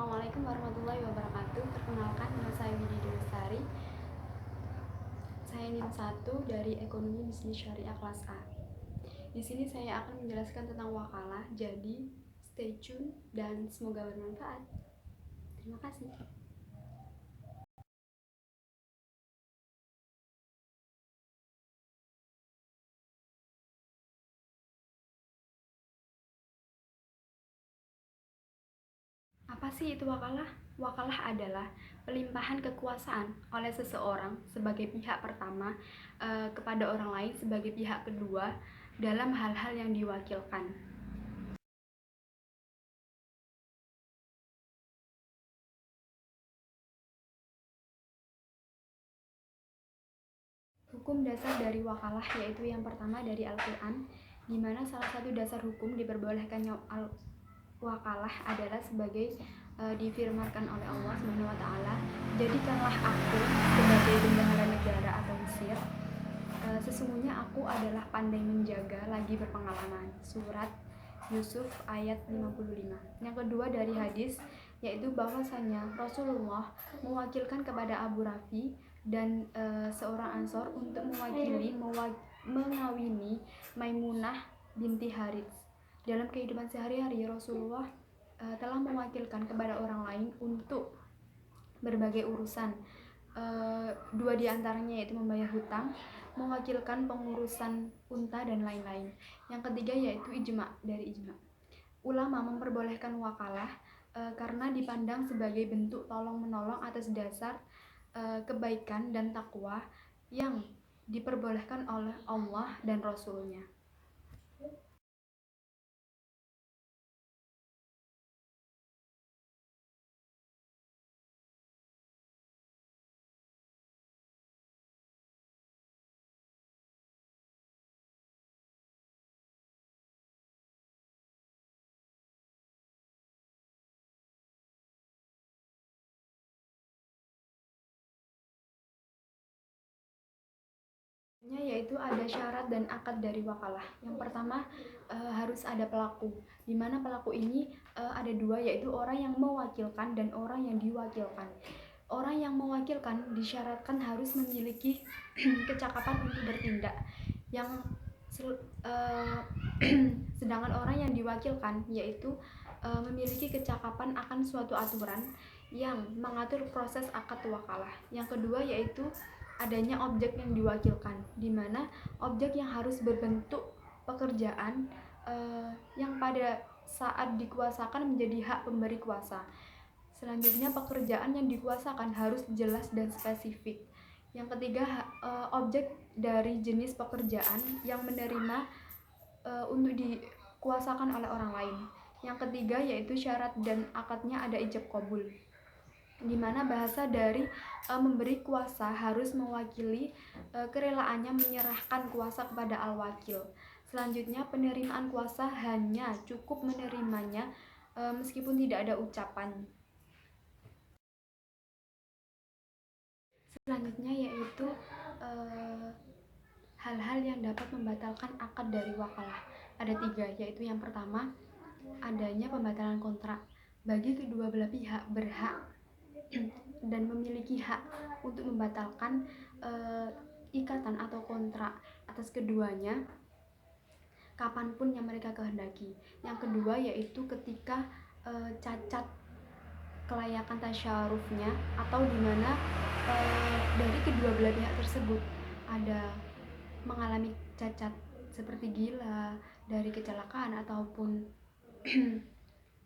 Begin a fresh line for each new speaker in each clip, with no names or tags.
Assalamualaikum warahmatullahi wabarakatuh. Perkenalkan, nama saya Widi Lestari. Saya NIM 1 dari Ekonomi Bisnis Syariah kelas A. Di sini saya akan menjelaskan tentang wakalah. Jadi, stay tune dan semoga bermanfaat. Terima kasih. Apa sih itu wakalah? Wakalah adalah pelimpahan kekuasaan oleh seseorang sebagai pihak pertama kepada orang lain sebagai pihak kedua dalam hal-hal yang diwakilkan. Hukum dasar dari wakalah yaitu yang pertama dari Al-Quran, di mana salah satu dasar hukum diperbolehkannya wakalah adalah sebagai difirmankan oleh Allah Subhanahu wa taala, "Jadikanlah aku sebagai bendahara negara atau Mesir. Sesungguhnya aku adalah pandai menjaga lagi berpengalaman." Surat Yusuf ayat 55. Yang kedua dari hadis yaitu bahwasanya Rasulullah mewakilkan kepada Abu Rafi dan seorang Ansor untuk mengawini Maimunah binti Harits. Dalam kehidupan sehari-hari Rasulullah telah mewakilkan kepada orang lain untuk berbagai urusan. Dua diantaranya yaitu membayar hutang, mewakilkan pengurusan unta dan lain-lain. Yang ketiga yaitu ijma. Dari ijma, ulama memperbolehkan wakalah karena dipandang sebagai bentuk tolong-menolong atas dasar kebaikan dan takwa yang diperbolehkan oleh Allah dan Rasulnya. Yaitu ada syarat dan akad dari wakalah. Yang pertama harus ada pelaku, di mana pelaku ini ada dua, yaitu orang yang mewakilkan dan orang yang diwakilkan. Orang yang mewakilkan disyaratkan harus memiliki kecakapan untuk bertindak, yang sedangkan orang yang diwakilkan yaitu memiliki kecakapan akan suatu aturan yang mengatur proses akad wakalah. Yang kedua yaitu adanya objek yang diwakilkan, di mana objek yang harus berbentuk pekerjaan yang pada saat dikuasakan menjadi hak pemberi kuasa. Selanjutnya pekerjaan yang dikuasakan harus jelas dan spesifik. Yang ketiga objek dari jenis pekerjaan yang menerima untuk dikuasakan oleh orang lain. Yang ketiga yaitu syarat dan akadnya ada ijab qabul, di mana bahasa dari memberi kuasa harus mewakili kerelaannya menyerahkan kuasa kepada al-wakil. Selanjutnya penerimaan kuasa hanya cukup menerimanya meskipun tidak ada ucapan. Selanjutnya yaitu hal-hal yang dapat membatalkan akad dari wakalah. Ada tiga, yaitu yang pertama adanya pembatalan kontrak. Bagi kedua belah pihak berhak dan memiliki hak untuk membatalkan ikatan atau kontrak atas keduanya kapanpun yang mereka kehendaki. Yang kedua yaitu ketika cacat kelayakan tasyarufnya, atau dimana dari kedua belah pihak tersebut ada mengalami cacat seperti gila, dari kecelakaan ataupun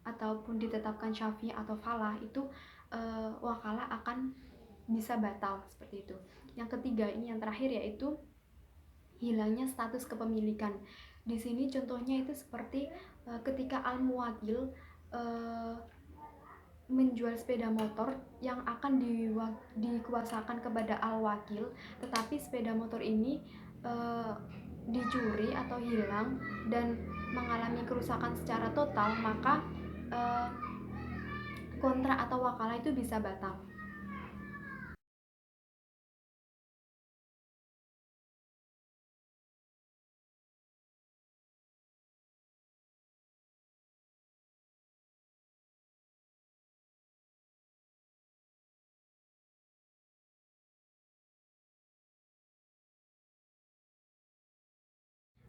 ataupun ditetapkan syafi atau falah, itu wakalah akan bisa batal seperti itu. Yang ketiga ini yang terakhir yaitu hilangnya status kepemilikan. Di sini contohnya itu seperti ketika al-muwakil menjual sepeda motor yang akan dikuasakan kepada al-wakil, tetapi sepeda motor ini dicuri atau hilang dan mengalami kerusakan secara total, maka kontrak atau wakalah itu bisa batal.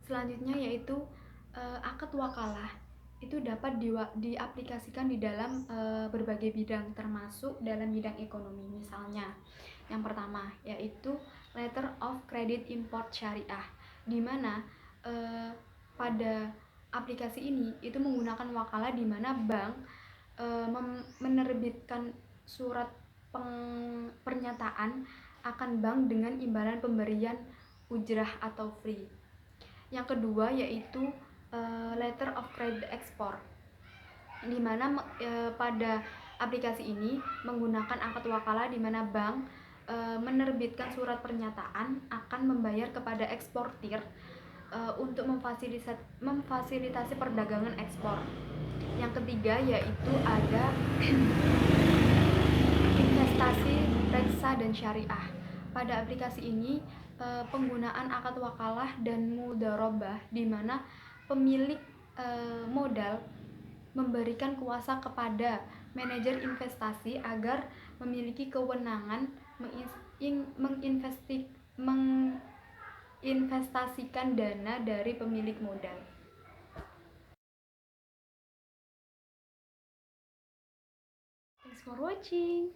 Selanjutnya yaitu akad wakalah. Itu dapat diaplikasikan di dalam berbagai bidang, termasuk dalam bidang ekonomi. Misalnya, yang pertama yaitu letter of credit import syariah, di mana pada aplikasi ini itu menggunakan wakalah, di mana bank menerbitkan surat pernyataan akan bank dengan imbalan pemberian ujrah atau free. Yang kedua yaitu letter of credit export, di mana pada aplikasi ini menggunakan akad wakalah, di mana bank menerbitkan surat pernyataan akan membayar kepada eksportir untuk memfasilitasi perdagangan ekspor. Yang ketiga yaitu ada investasi reksa dan syariah. Pada aplikasi ini penggunaan akad wakalah dan mudharabah, di mana pemilik modal memberikan kuasa kepada manajer investasi agar memiliki kewenangan menginvestasikan dana dari pemilik modal. Thanks for watching.